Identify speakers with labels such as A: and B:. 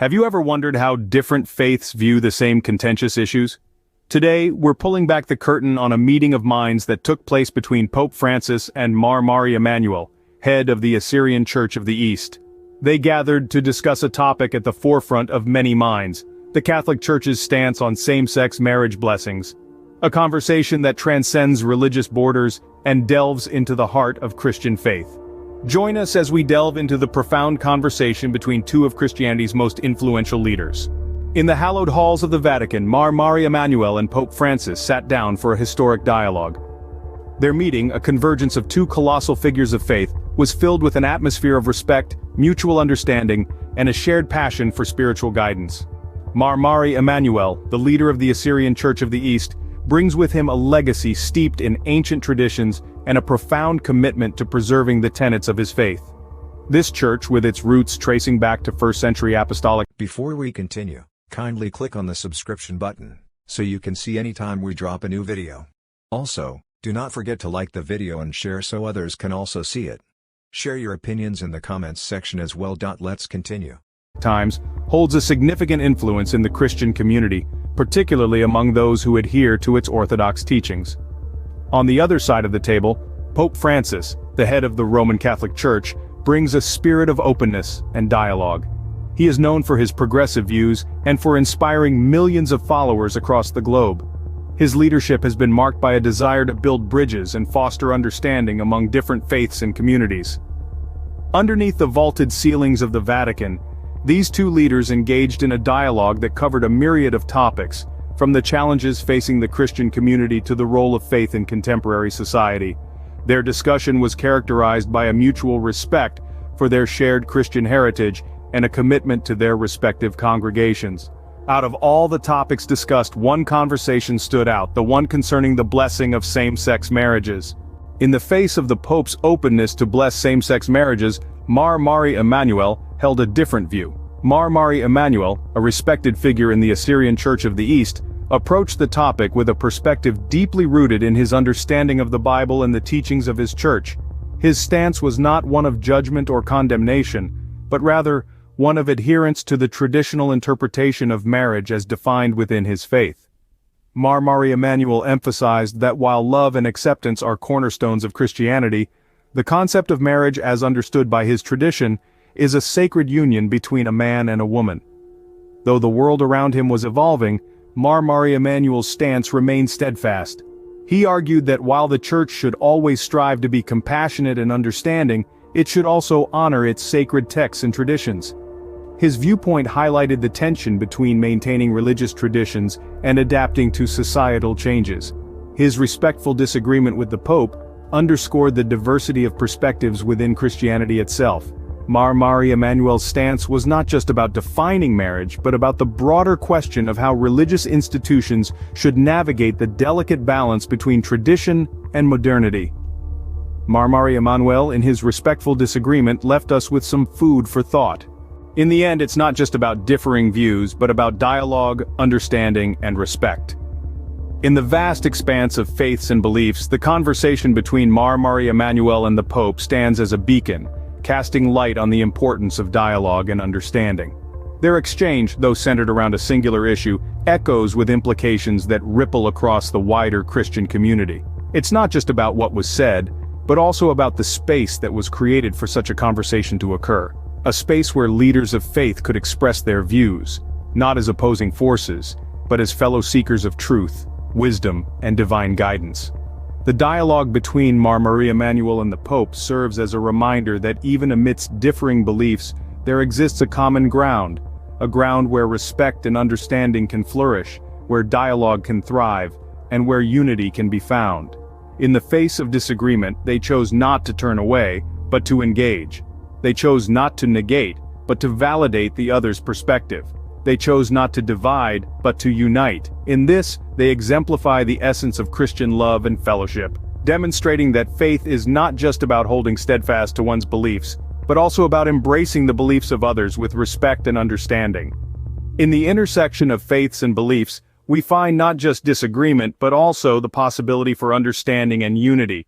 A: Have you ever wondered how different faiths view the same contentious issues? Today, we're pulling back the curtain on a meeting of minds that took place between Pope Francis and Mar Mari Emmanuel, head of the Assyrian Church of the East. They gathered to discuss a topic at the forefront of many minds, the Catholic Church's stance on same-sex marriage blessings. A conversation that transcends religious borders and delves into the heart of Christian faith. Join us as we delve into the profound conversation between two of Christianity's most influential leaders. In the hallowed halls of the Vatican, Mar Mari Emmanuel and Pope Francis sat down for a historic dialogue. Their meeting, a convergence of two colossal figures of faith, was filled with an atmosphere of respect, mutual understanding, and a shared passion for spiritual guidance. Mar Mari Emmanuel, the leader of the Assyrian Church of the East, brings with him a legacy steeped in ancient traditions and a profound commitment to preserving the tenets of his faith. This church, with its roots tracing back to first-century apostolic.
B: Before we continue, kindly click on the subscription button, so you can see anytime we drop a new video. Also, do not forget to like the video and share so others can also see it. Share your opinions in the comments section as well. Let's continue.
A: Times, holds a significant influence in the Christian community, particularly among those who adhere to its orthodox teachings. On the other side of the table, Pope Francis, the head of the Roman Catholic Church, brings a spirit of openness and dialogue. He is known for his progressive views and for inspiring millions of followers across the globe. His leadership has been marked by a desire to build bridges and foster understanding among different faiths and communities. Underneath the vaulted ceilings of the Vatican, these two leaders engaged in a dialogue that covered a myriad of topics, from the challenges facing the Christian community to the role of faith in contemporary society. Their discussion was characterized by a mutual respect for their shared Christian heritage and a commitment to their respective congregations. Out of all the topics discussed, one conversation stood out, the one concerning the blessing of same-sex marriages. In the face of the Pope's openness to bless same-sex marriages, Mar Mari Emmanuel held a different view. Mar Mari Emmanuel, a respected figure in the Assyrian Church of the East, approached the topic with a perspective deeply rooted in his understanding of the Bible and the teachings of his church. His stance was not one of judgment or condemnation, but rather one of adherence to the traditional interpretation of marriage as defined within his faith. Mar Mari Emmanuel emphasized that while love and acceptance are cornerstones of Christianity, the concept of marriage as understood by his tradition is a sacred union between a man and a woman. Though the world around him was evolving, Mar Mari Emmanuel's stance remained steadfast. He argued that while the church should always strive to be compassionate and understanding, it should also honor its sacred texts and traditions. His viewpoint highlighted the tension between maintaining religious traditions and adapting to societal changes. His respectful disagreement with the Pope underscored the diversity of perspectives within Christianity itself. Mar Mari Emmanuel's stance was not just about defining marriage, but about the broader question of how religious institutions should navigate the delicate balance between tradition and modernity. Mar Mari Emmanuel, in his respectful disagreement, left us with some food for thought. In the end, it's not just about differing views, but about dialogue, understanding, and respect. In the vast expanse of faiths and beliefs, the conversation between Mar Mari Emmanuel and the Pope stands as a beacon, casting light on the importance of dialogue and understanding. Their exchange, though centered around a singular issue, echoes with implications that ripple across the wider Christian community. It's not just about what was said, but also about the space that was created for such a conversation to occur. A space where leaders of faith could express their views, not as opposing forces, but as fellow seekers of truth, wisdom, and divine guidance. The dialogue between Mar Mari Emmanuel and the Pope serves as a reminder that even amidst differing beliefs, there exists a common ground, a ground where respect and understanding can flourish, where dialogue can thrive, and where unity can be found. In the face of disagreement, they chose not to turn away, but to engage. They chose not to negate, but to validate the other's perspective. They chose not to divide, but to unite. In this, they exemplify the essence of Christian love and fellowship, demonstrating that faith is not just about holding steadfast to one's beliefs, but also about embracing the beliefs of others with respect and understanding. In the intersection of faiths and beliefs, we find not just disagreement but also the possibility for understanding and unity.